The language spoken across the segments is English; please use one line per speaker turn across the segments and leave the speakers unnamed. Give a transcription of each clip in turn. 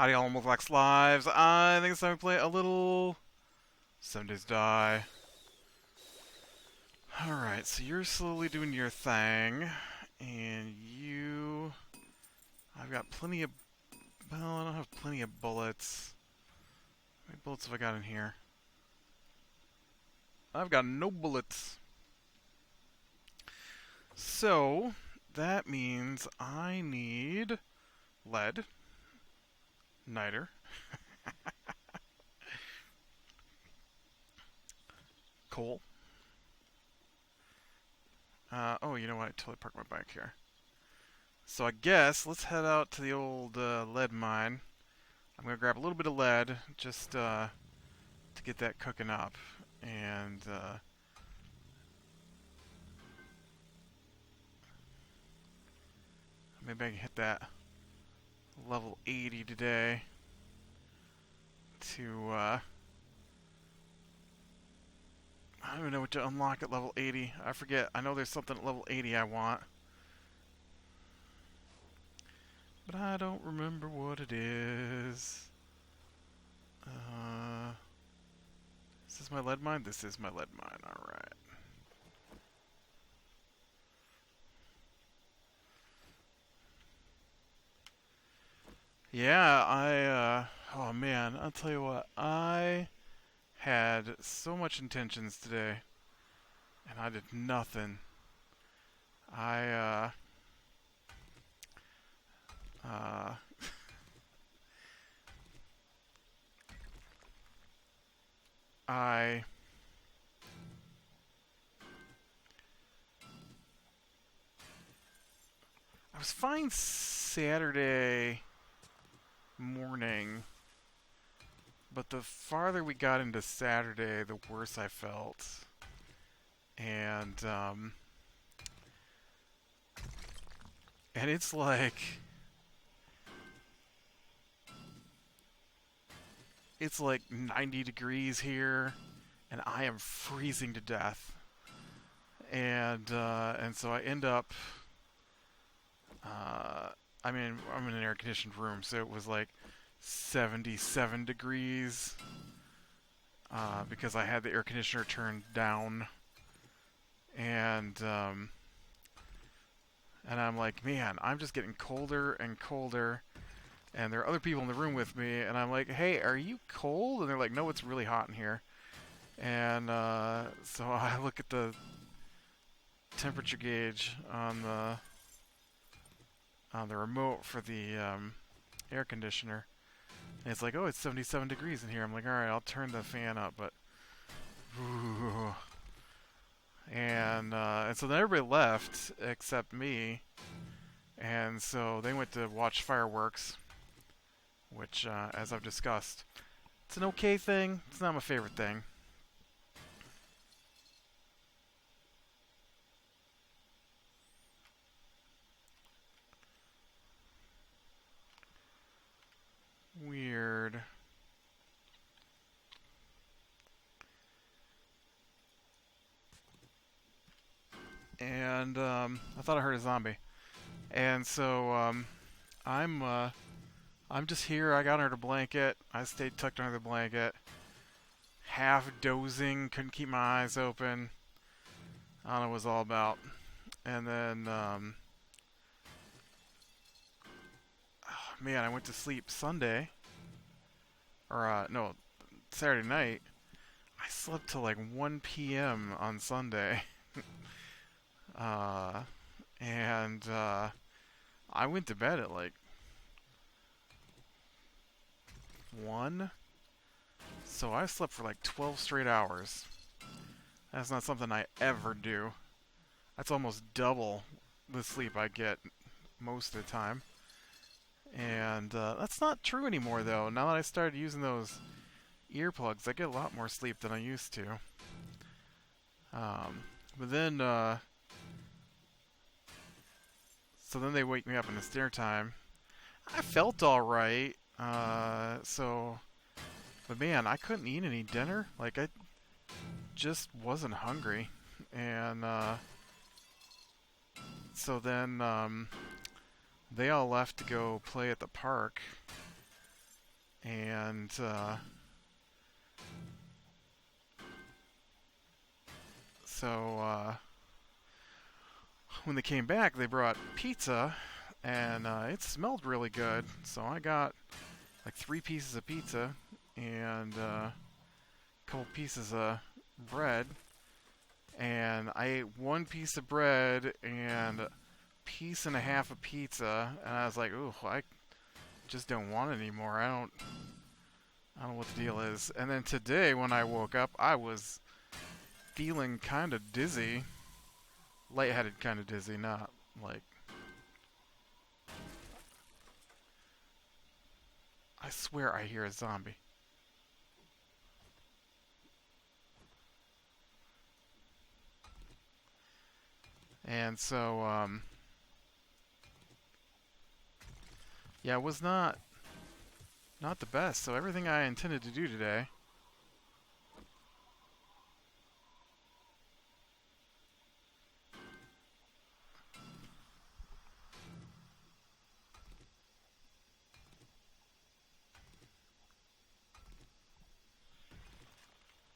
Howdy all Multivax Lives. I think it's time to play a little 7 Days Die. Alright, so you're slowly doing your thing. And you... I've got plenty of... Well, I don't have plenty of bullets. How many bullets have I got in here? I've got no bullets. So, that means I need lead, niter, coal. Oh, you know what? I totally parked my bike here. So I guess let's head out to the old lead mine. I'm going to grab a little bit of lead just to get that cooking up. And maybe I can hit that level 80 today to... I don't even know what to unlock at level 80. I forget. I know there's something at level 80 I want. But I don't remember what it is. Is this my lead mine? This is my lead mine. Alright. Yeah, oh man, I'll tell you what. I had so much intentions today, and I did nothing. I, uh, I was fine Saturday morning, but the farther we got into Saturday, the worse I felt. And it's like 90 degrees here, and I am freezing to death. And so I end up, I'm in an air conditioned room, so it was like 77 degrees because I had the air conditioner turned down, and and I'm like, man, I'm just getting colder and colder. And there are other people in the room with me, and I'm like, hey, are you cold? And they're like, no, it's really hot in here. And so I look at the temperature gauge on the remote for the air conditioner, and it's like, oh, it's 77 degrees in here. I'm like, all right, I'll turn the fan up, but ooh. And so then everybody left except me, and so they went to watch fireworks, which, as I've discussed, it's an okay thing. It's not my favorite thing. Weird. And I thought I heard a zombie. And so I'm just here. I got under the blanket. I stayed tucked under the blanket, half dozing, couldn't keep my eyes open. I don't know what it was all about. And then, oh, man, I went to sleep Sunday, or no, Saturday night. I slept till like 1 p.m. on Sunday. uh, and I went to bed at like 1. So I slept for like 12 straight hours. That's not something I ever do. That's almost double the sleep I get most of the time. And that's not true anymore, though. Now that I started using those earplugs, I get a lot more sleep than I used to. But then, so then they wake me up in the dinner time. I felt alright. But man, I couldn't eat any dinner. Like, I just wasn't hungry. And, so then, they all left to go play at the park. And so when they came back, they brought pizza, and it smelled really good. So I got like 3 pieces of pizza and a couple pieces of bread. And I ate 1 piece of bread and a piece and a half of pizza, and I was like, "Ooh, I just don't want it anymore. I don't know what the deal is." And then today, when I woke up, I was feeling kind of dizzy, lightheaded, kind of dizzy, not like. I swear I hear a zombie. And so, yeah, it was not the best. So everything I intended to do today.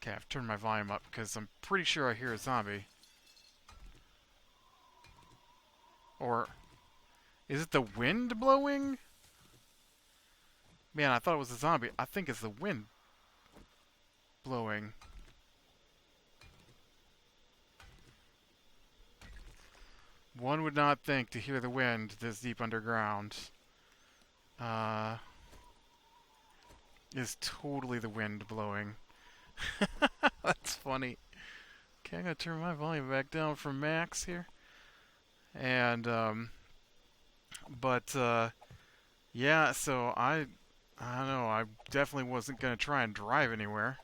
Okay, I've turned my volume up because I'm pretty sure I hear a zombie. Or is it the wind blowing? Man, I thought it was a zombie. I think it's the wind blowing. One would not think to hear the wind this deep underground uh, is totally the wind blowing. That's funny. Okay, I'm gonna turn my volume back down from max here. And but yeah, so I don't know. I definitely wasn't gonna try and drive anywhere.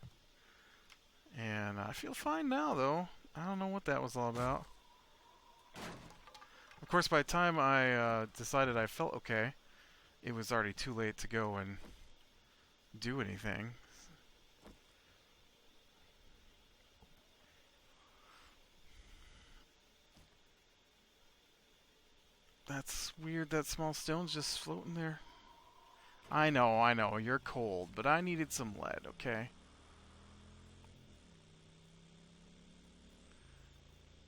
And I feel fine now, though. I don't know what that was all about. Of course, by the time I decided I felt okay, it was already too late to go and do anything. That's weird. That small stone's just floating there. I know. You're cold, but I needed some lead, okay?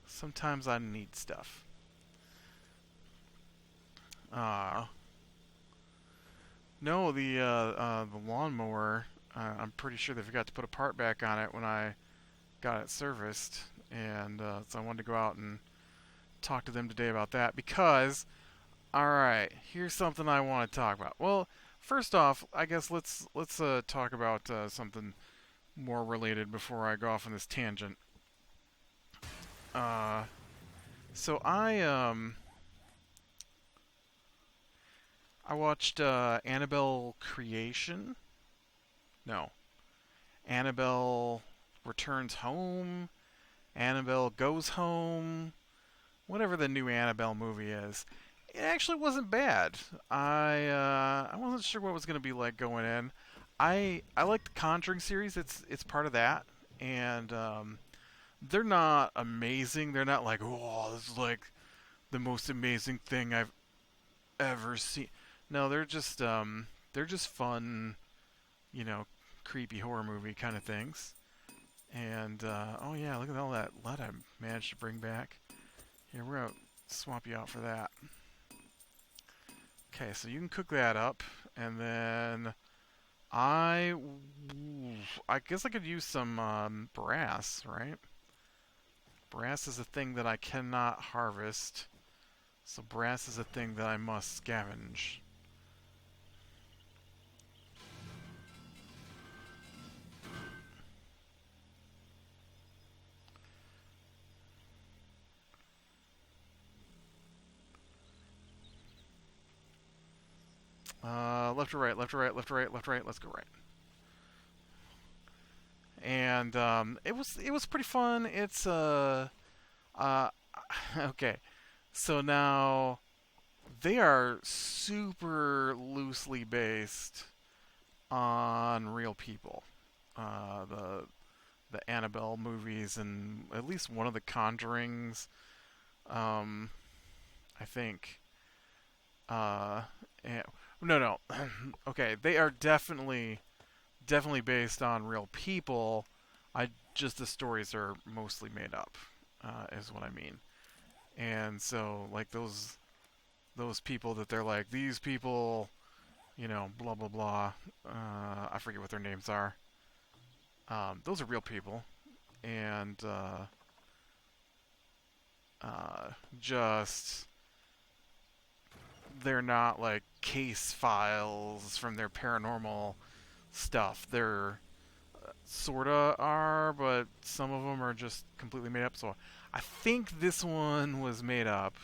Sometimes I need stuff. Uh, no, the lawnmower. I'm pretty sure they forgot to put a part back on it when I got it serviced, and so I wanted to go out and talk to them today about that because, all right, here's something I want to talk about. Well, first off, I guess let's talk about something more related before I go off on this tangent. Uh, so I watched Annabelle Creation. No, Annabelle Returns Home. Annabelle Goes Home. Whatever the new Annabelle movie is. It actually wasn't bad. I wasn't sure what it was going to be like going in. I like the Conjuring series. It's part of that, and they're not amazing. They're not like, oh, this is like the most amazing thing I've ever seen. No, they're just fun, you know, creepy horror movie kind of things. And oh yeah, look at all that lead I managed to bring back. Here, we're gonna swap you out for that. Okay, so you can cook that up, and then I I guess I could use some brass, right? Brass is a thing that I cannot harvest, so brass is a thing that I must scavenge. Left or right, left or right, left or right, left or right. Let's go right. And it was pretty fun. It's uh okay. So now they are super loosely based on real people. The Annabelle movies and at least one of the Conjurings. Um, I think. Uh, and, No, no. Okay, they are definitely based on real people. I just the stories are mostly made up, is what I mean. And so like those people that they're like these people, blah blah blah. I forget what their names are. Those are real people, and just they're not like case files from their paranormal stuff. They're sorta are, but some of them are just completely made up. So I think this one was made up.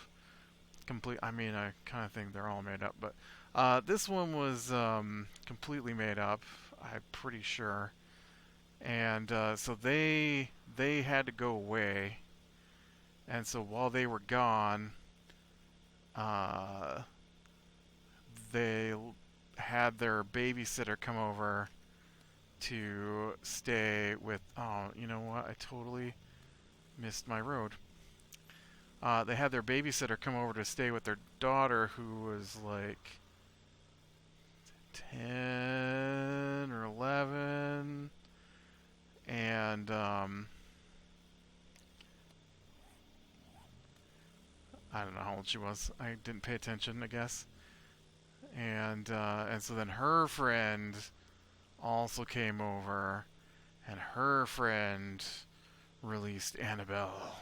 I mean, I kind of think they're all made up, but this one was completely made up. I'm pretty sure. And so they had to go away. And so while they were gone, uh, they had their babysitter come over to stay with. Oh, you know what? I totally missed my road. They had their babysitter come over to stay with their daughter, who was like 10 or 11, and I don't know how old she was. I didn't pay attention, I guess. And so then her friend also came over, and her friend released Annabelle,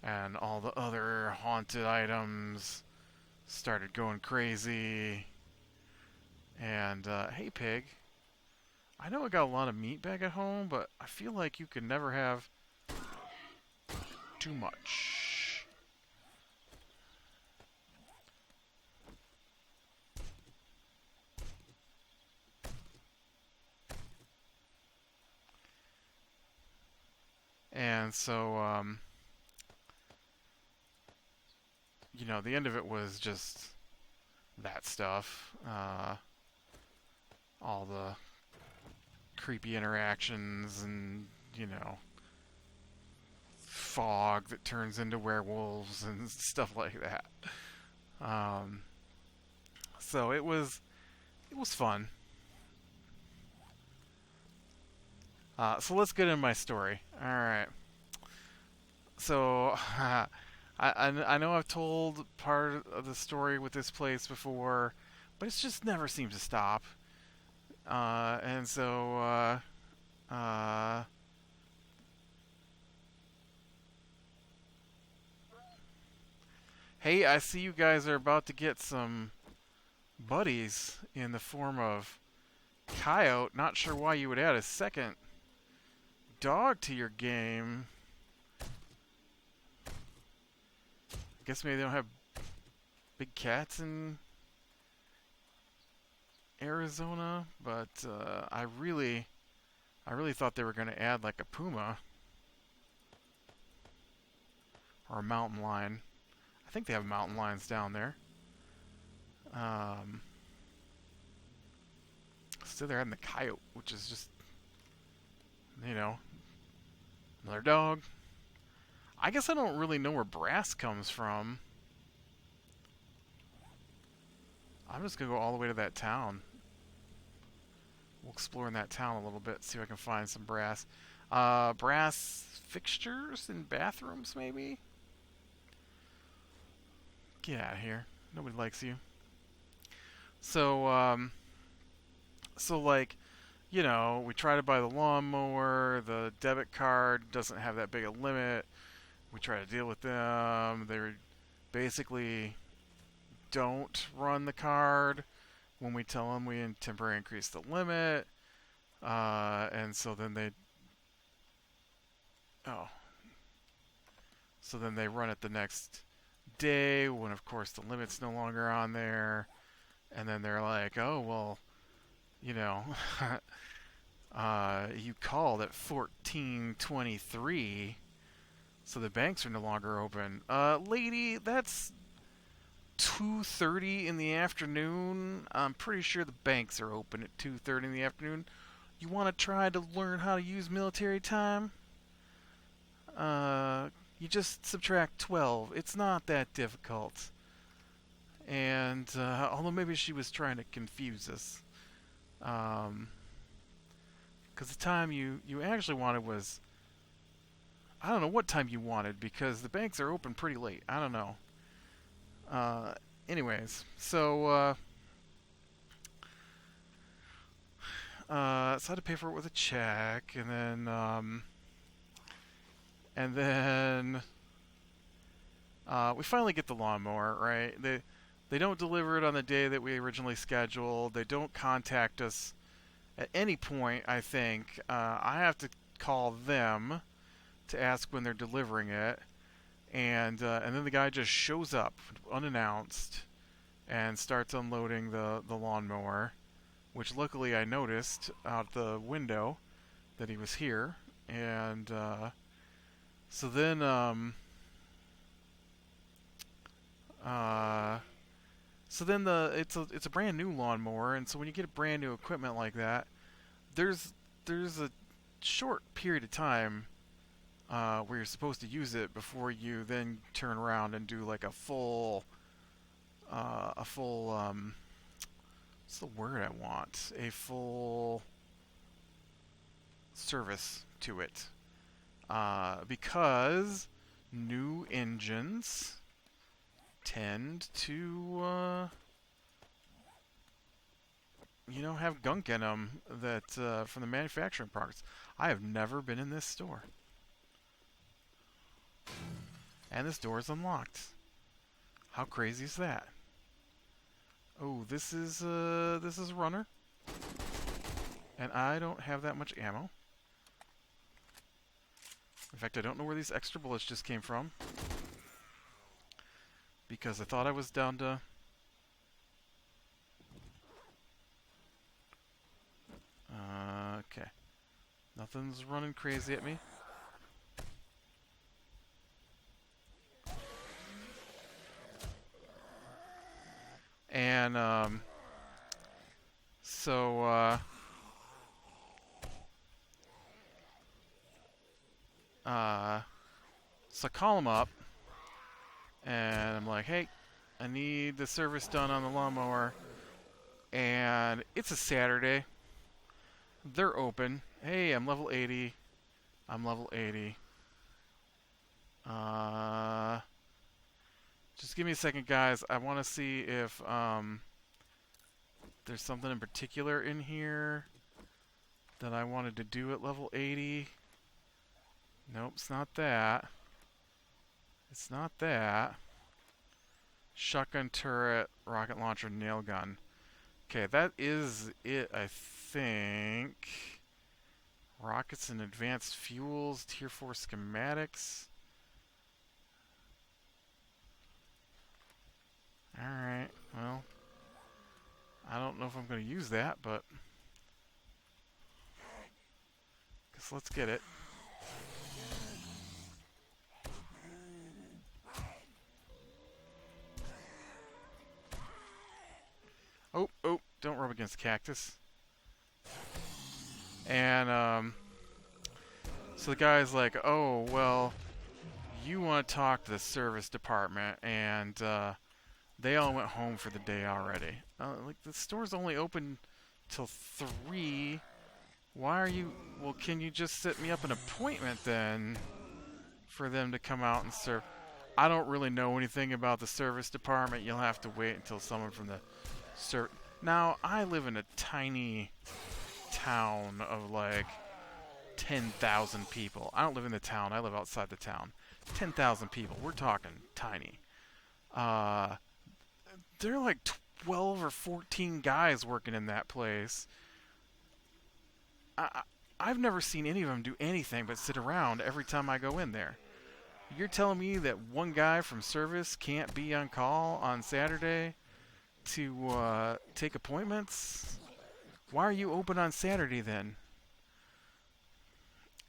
and all the other haunted items started going crazy. And hey, pig, I know I got a lot of meat back at home, but I feel like you could never have too much. And so, the end of it was just that stuff. All the creepy interactions and, fog that turns into werewolves and stuff like that. Um, so it was fun. So let's get into my story. All right. So I know I've told part of the story with this place before, but it just never seems to stop. And so uh, hey, I see you guys are about to get some buddies in the form of coyote. Not sure why you would add a second dog to your game. I guess maybe they don't have big cats in Arizona, but I really thought they were going to add like a puma or a mountain lion. I think they have mountain lions down there. Um, Still, they're adding the coyote, which is just, you know, another dog. I guess I don't really know where brass comes from. I'm just gonna go all the way to that town. We'll explore in that town a little bit, see if I can find some brass. Brass fixtures in bathrooms, maybe? Get out of here. Nobody likes you. So, like, we try to buy the lawnmower. The debit card doesn't have that big a limit. We try to deal with them. They basically don't run the card when we tell them we temporarily increase the limit. And so then oh, so then they run it the next day when, of course, the limit's no longer on there. And then they're like, oh, well, you know, you called at 14:23, so the banks are no longer open. Lady, that's 2:30 in the afternoon. I'm pretty sure the banks are open at 2:30 in the afternoon. You want to try to learn how to use military time? You just subtract 12. It's not that difficult. And although maybe she was trying to confuse us, because the time you actually wanted was, I don't know what time you wanted because the banks are open pretty late. I don't know. Uh, anyways, so I had to pay for it with a check, and then we finally get the lawnmower. Right? They don't deliver it on the day that we originally scheduled. They don't contact us at any point. I think I have to call them to ask when they're delivering it, and then the guy just shows up unannounced and starts unloading the lawnmower, which luckily I noticed out the window that he was here, and so then uh, it's a brand new lawnmower, and so when you get a brand new equipment like that, there's a short period of time where you're supposed to use it before you then turn around and do like a full what's the word I want? A full service to it, because new engines tend to have gunk in them that from the manufacturing parts. I have never been in this store. And this door is unlocked. How crazy is that? Oh, this is a runner. And I don't have that much ammo. In fact, I don't know where these extra bullets just came from. Because I thought I was down to... okay. Nothing's running crazy at me. And, so I call him up, and I'm like, hey, I need the service done on the lawnmower, and it's a Saturday. They're open. Hey, I'm level 80. I'm level 80. Just give me a second, guys. I want to see if there's something in particular in here that I wanted to do at level 80. Nope, it's not that. It's not that. Shotgun turret, rocket launcher, nail gun. Okay, that is it, I think. Rockets and advanced fuels, tier 4 schematics. Alright, well, I don't know if I'm going to use that, but guess let's get it. Oh, don't rub against cactus. And, so the guy's like, oh, well, you want to talk to the service department, and, they all went home for the day already. Like, the store's only open till 3. Why are you... Well, can you just set me up an appointment, then, for them to come out and serve? I don't really know anything about the service department. You'll have to wait until someone from the... Now, I live in a tiny town of, like, 10,000 people. I don't live in the town. I live outside the town. 10,000 people. We're talking tiny. There are like 12 or 14 guys working in that place. I've never seen any of them do anything but sit around every time I go in there. You're telling me that one guy from service can't be on call on Saturday to take appointments? Why are you open on Saturday then?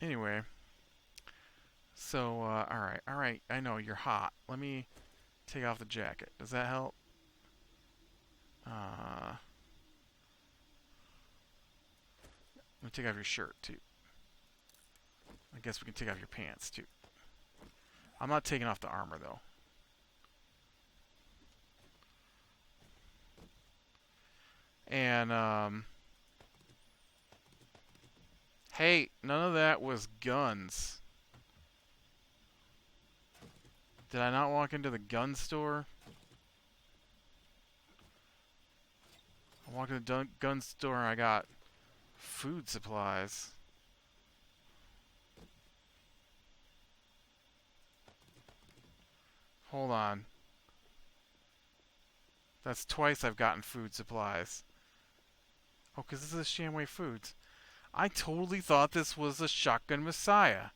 Anyway. So, alright. I know, you're hot. Let me take off the jacket. Does that help? Let me take off your shirt, too. I guess we can take off your pants, too. I'm not taking off the armor, though. And, hey, none of that was guns. Did I not walk into the gun store? I walked into the gun store and I got food supplies. Hold on. That's twice I've gotten food supplies. Oh, because this is Shamway Foods. I totally thought this was a Shotgun Messiah.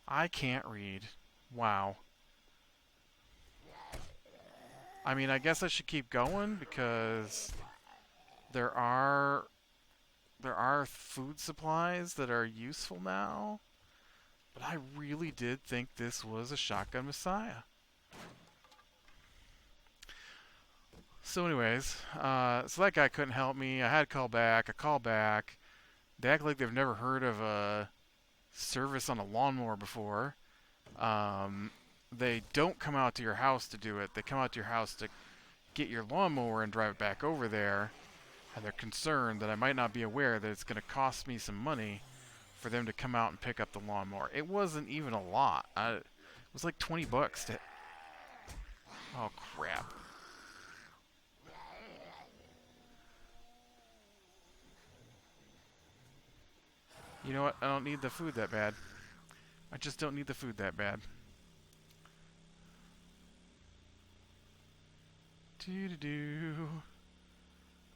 I can't read. Wow. I mean, I guess I should keep going because there are food supplies that are useful now. But I really did think this was a Shotgun Messiah. So anyways, so that guy couldn't help me. I had to call back. I call back. They act like they've never heard of a service on a lawnmower before. They don't come out to your house to do it. They come out to your house to get your lawnmower and drive it back over there. And they're concerned that I might not be aware that it's going to cost me some money for them to come out and pick up the lawnmower. It wasn't even a lot. It was like 20 bucks to... Oh, crap. You know what? I don't need the food that bad. I just don't need the food that bad. Doo-doo-doo.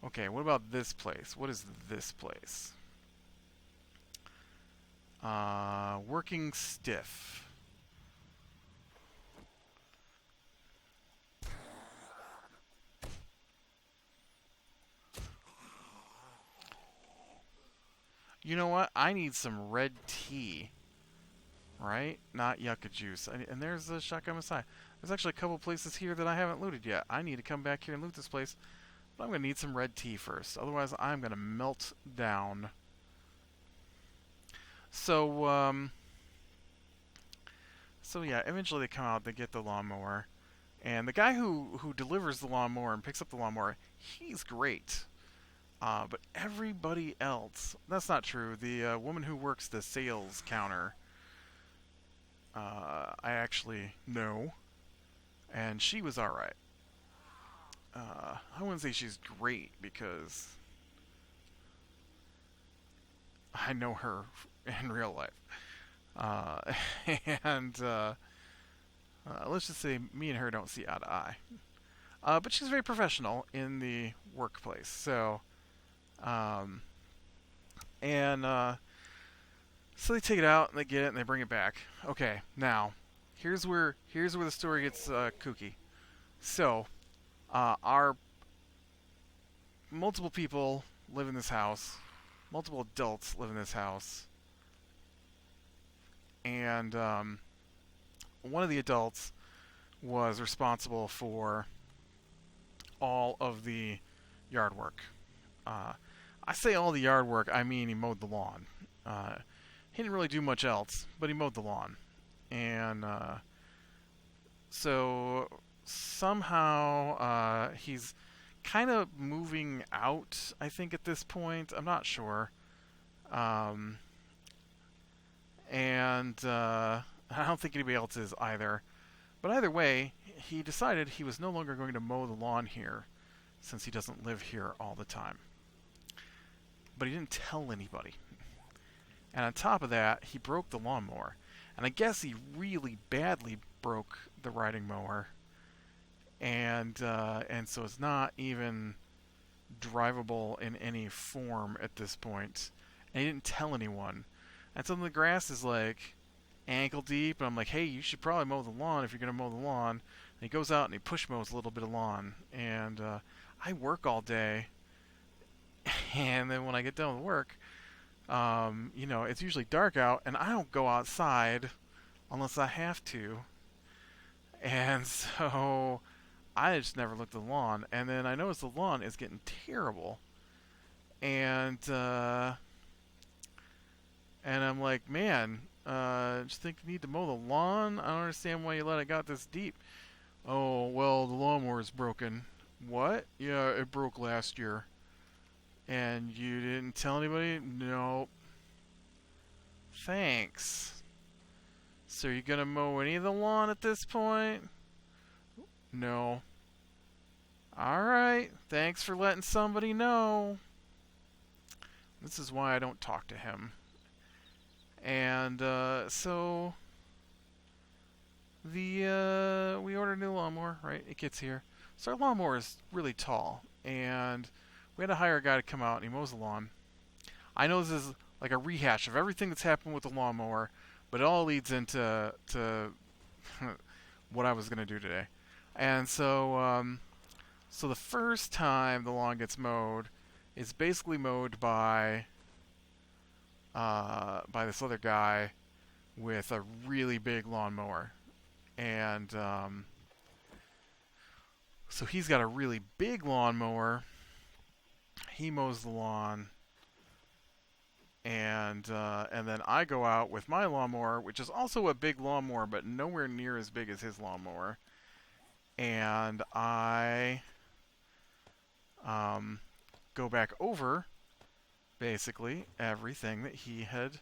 Okay, what about this place? What is this place? Working stiff. You know what? I need some red tea. Right? Not yucca juice. And there's the Shotgun Messiah. There's actually a couple places here that I haven't looted yet. I need to come back here and loot this place. But I'm going to need some red tea first. Otherwise, I'm going to melt down. So yeah, eventually they come out, they get the lawnmower. And the guy who delivers the lawnmower and picks up the lawnmower, he's great. But everybody else, that's not true. The woman who works the sales counter, I actually know. And she was alright. I wouldn't say she's great because I know her in real life. And let's just say me and her don't see eye to eye. But she's very professional in the workplace. So, and so they take it out and they get it and they bring it back. Okay, now here's where the story gets kooky. So, our multiple people live in this house. Multiple adults live in this house. And one of the adults was responsible for all of the yard work. I say all the yard work, I mean he mowed the lawn. He didn't really do much else, but he mowed the lawn. And so somehow he's kind of moving out, I think, at this point. I'm not sure. And I don't think anybody else is either. But either way, he decided he was no longer going to mow the lawn here, since he doesn't live here all the time. But he didn't tell anybody. And on top of that, he broke the lawnmower. And I guess he really badly broke the riding mower. And so it's not even drivable in any form at this point. And he didn't tell anyone. And so the grass is like ankle deep, and I'm like, hey, you should probably mow the lawn if you're going to mow the lawn. And he goes out and he push mows a little bit of lawn. And I work all day, and then when I get done with work, it's usually dark out, and I don't go outside unless I have to. And so I just never looked at the lawn. And then I noticed the lawn is getting terrible. And I'm like, man, just think you need to mow the lawn? I don't understand why you let it got this deep. Oh, well, the lawnmower's broken. What? Yeah, it broke last year. And you didn't tell anybody? Nope. Thanks. So you gonna mow any of the lawn at this point? No. Alright. Thanks for letting somebody know. This is why I don't talk to him. And so we ordered a new lawnmower, right? It gets here. So our lawnmower is really tall, and we had to hire a guy to come out and he mows the lawn. I know this is like a rehash of everything that's happened with the lawnmower, but it all leads into what I was gonna do today. And so the first time the lawn gets mowed, it's basically mowed by this other guy with a really big lawnmower. And so he's got a really big lawnmower. He mows the lawn, and then I go out with my lawnmower, which is also a big lawnmower, but nowhere near as big as his lawnmower. And I go back over basically everything that he had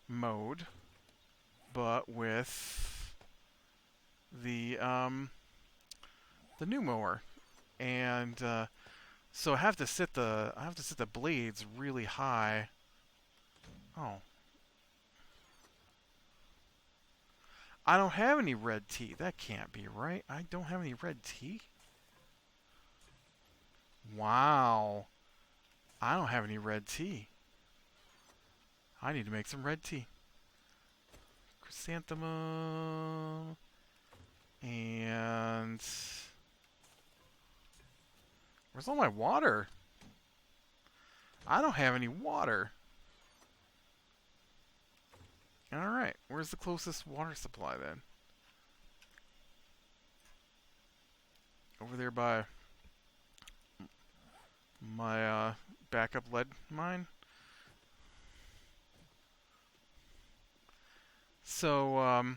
mowed, but with the new mower. And so I have to sit the blades really high. Oh. I don't have any red tea. That can't be right. I don't have any red tea? Wow. I don't have any red tea. I need to make some red tea. Chrysanthemum. And where's all my water? I don't have any water. Alright, where's the closest water supply then? Over there by my backup lead mine. So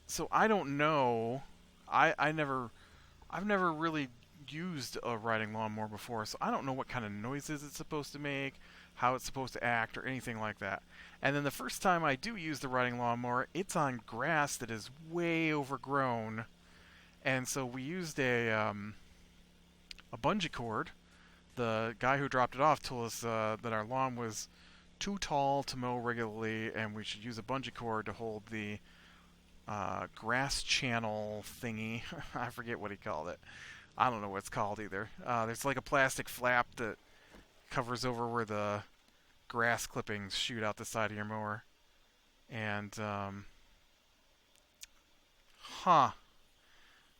so I don't know. I've never really used a riding lawnmower before, so I don't know what kind of noises it's supposed to make, how it's supposed to act, or anything like that. And then the first time I do use the riding lawnmower, it's on grass that is way overgrown, and so we used a bungee cord. The guy who dropped it off told us that our lawn was too tall to mow regularly, and we should use a bungee cord to hold the grass channel thingy. I forget what he called it. I don't know what it's called either. There's like a plastic flap that covers over where the grass clippings shoot out the side of your mower. And,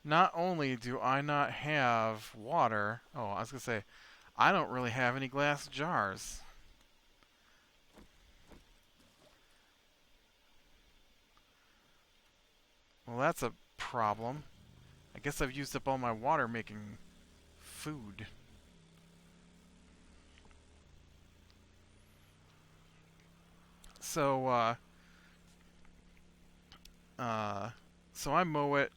not only do I not have water, oh, I was going to say, I don't really have any glass jars. Well, that's a problem. I guess I've used up all my water making food. So, so I mow it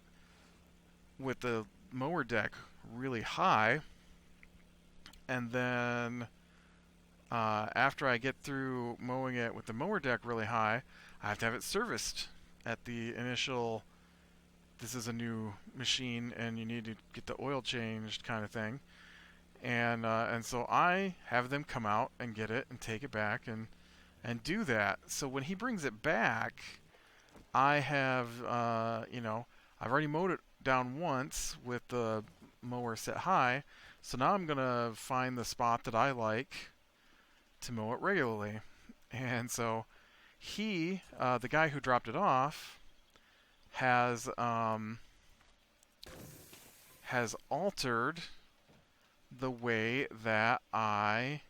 with the mower deck really high, and then after I get through mowing it with the mower deck really high, I have to have it serviced at the initial, this is a new machine and you need to get the oil changed kind of thing. And so I have them come out and get it and take it back and do that. So when he brings it back, I have, I've already mowed it down once with the mower set high. So now I'm going to find the spot that I like to mow it regularly. And so he, the guy who dropped it off, has altered the way that I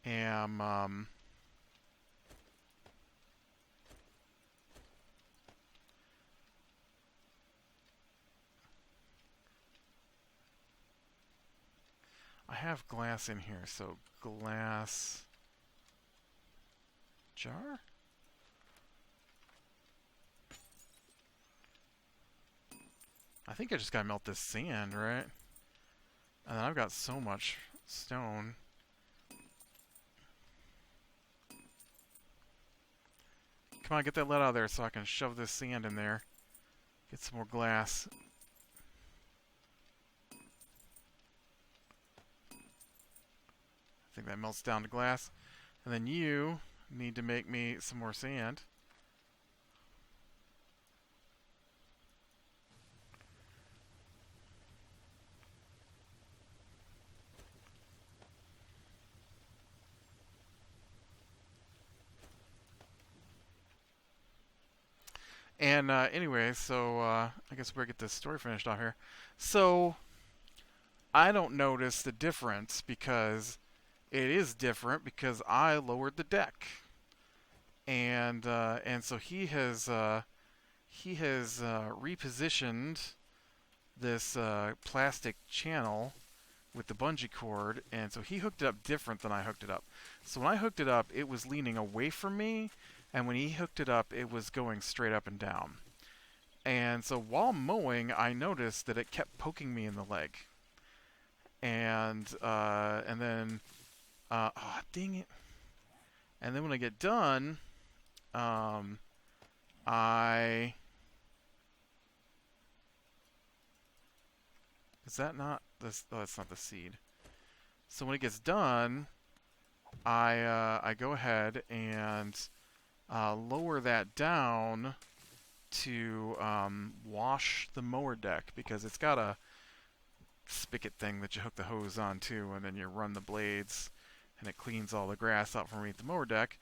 am I have glass in here, so glass jar? I think I just gotta melt this sand, right? And then I've got so much stone. Come on, get that lead out of there so I can shove this sand in there. Get some more glass. I think that melts down to glass. And then you need to make me some more sand. And anyway, so I guess we'll get this story finished off here. So I don't notice the difference because it is different because I lowered the deck, and so he has repositioned this plastic channel with the bungee cord, and so he hooked it up different than I hooked it up. So when I hooked it up, it was leaning away from me, and when he hooked it up, it was going straight up and down. And so while mowing, I noticed that it kept poking me in the leg. And then oh, dang it. And then when I get done, um, I is that not this? Oh, that's not the seed. So when it gets done, I go ahead and lower that down to wash the mower deck because it's got a spigot thing that you hook the hose on to, and then you run the blades, and it cleans all the grass out from underneath the mower deck.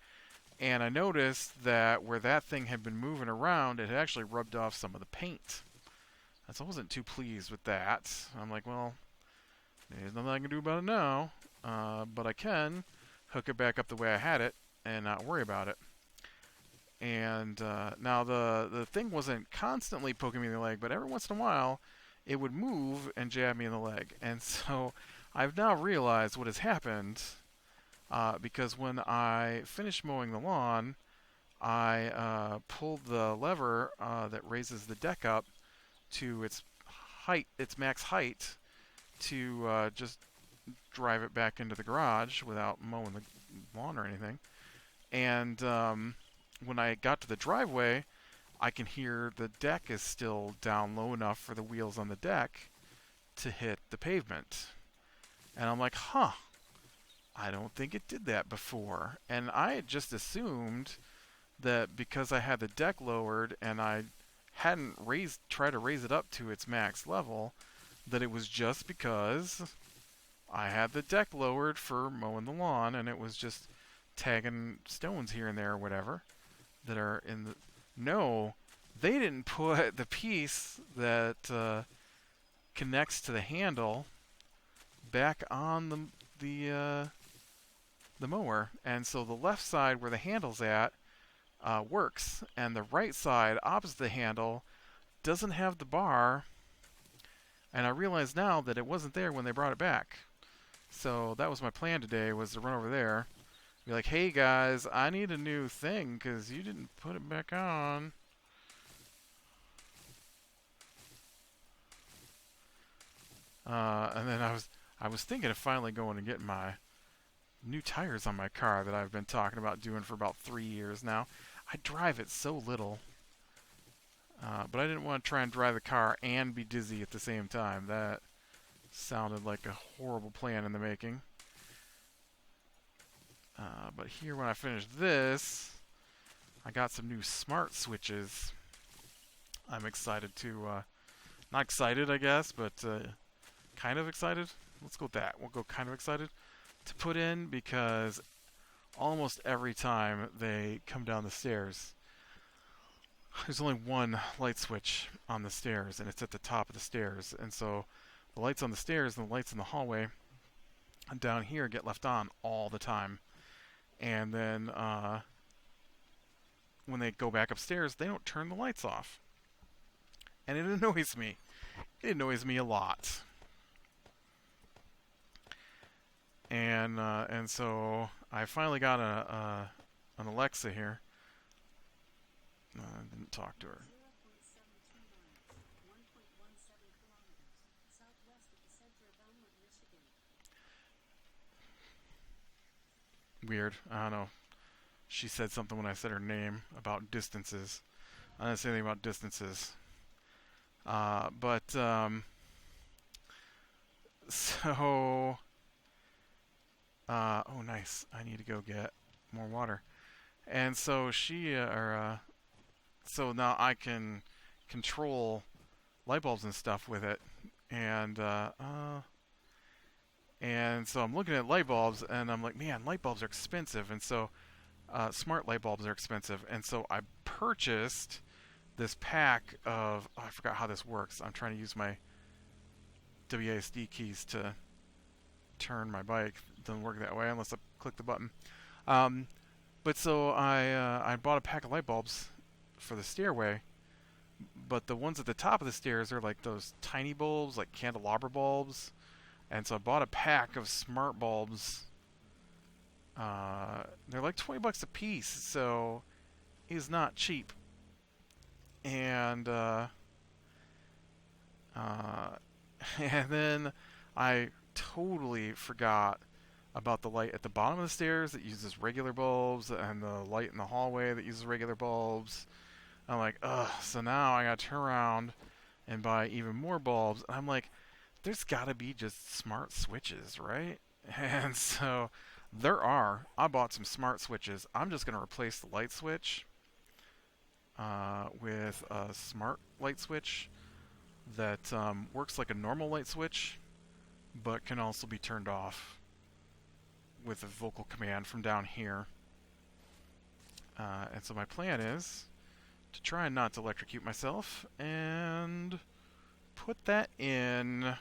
And I noticed that where that thing had been moving around, it had actually rubbed off some of the paint. And so I wasn't too pleased with that. I'm like, well, there's nothing I can do about it now, but I can hook it back up the way I had it and not worry about it. And now the thing wasn't constantly poking me in the leg, but every once in a while it would move and jab me in the leg. And so I've now realized what has happened because when I finished mowing the lawn, I pulled the lever that raises the deck up to its height, its max height, to just drive it back into the garage without mowing the lawn or anything. And when I got to the driveway, I can hear the deck is still down low enough for the wheels on the deck to hit the pavement. And I'm like, huh, I don't think it did that before. And I had just assumed that because I had the deck lowered and I hadn't tried to raise it up to its max level, that it was just because I had the deck lowered for mowing the lawn and it was just tagging stones here and there or whatever that are in the... No, they didn't put the piece that connects to the handle back on the mower, and so the left side where the handle's at works, and the right side opposite the handle doesn't have the bar. And I realize now that it wasn't there when they brought it back. So that was my plan today, was to run over there, be like, hey guys, I need a new thing because you didn't put it back on. And then I was thinking of finally going and getting my new tires on my car that I've been talking about doing for about 3 years now. I drive it so little. But I didn't want to try and drive the car and be dizzy at the same time. That sounded like a horrible plan in the making. But here, when I finish this, I got some new smart switches. I'm excited to, not excited, I guess, but kind of excited. Let's go with that. We'll go kind of excited to put in because almost every time they come down the stairs, there's only one light switch on the stairs, and it's at the top of the stairs. And so the lights on the stairs and the lights in the hallway down here get left on all the time. And then when they go back upstairs, they don't turn the lights off. And it annoys me. It annoys me a lot. And so I finally got an Alexa here. I didn't talk to her. Weird. I don't know. She said something when I said her name about distances. I didn't say anything about distances. But so oh nice. I need to go get more water. And so so now I can control light bulbs and stuff with it. And and so I'm looking at light bulbs and I'm like, man, light bulbs are expensive. And so smart light bulbs are expensive. And so I purchased this pack of, oh, I forgot how this works. I'm trying to use my WASD keys to turn my bike. It doesn't work that way unless I click the button. Um, but so I bought a pack of light bulbs for the stairway, but the ones at the top of the stairs are like those tiny bulbs, like candelabra bulbs. And so I bought a pack of smart bulbs. They're like $20 a piece, so it's not cheap. And and then I totally forgot about the light at the bottom of the stairs that uses regular bulbs, and the light in the hallway that uses regular bulbs. I'm like, ugh. So now I gotta turn around and buy even more bulbs. And I'm like, there's gotta be just smart switches, right? And so there are. I bought some smart switches. I'm just gonna replace the light switch with a smart light switch that works like a normal light switch, but can also be turned off with a vocal command from down here. And so my plan is to try not to electrocute myself and put that in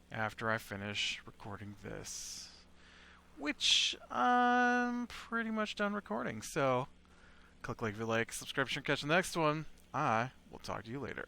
after I finish recording this, which I'm pretty much done recording. So click like if you like, subscribe, and catch the next one. I will talk to you later.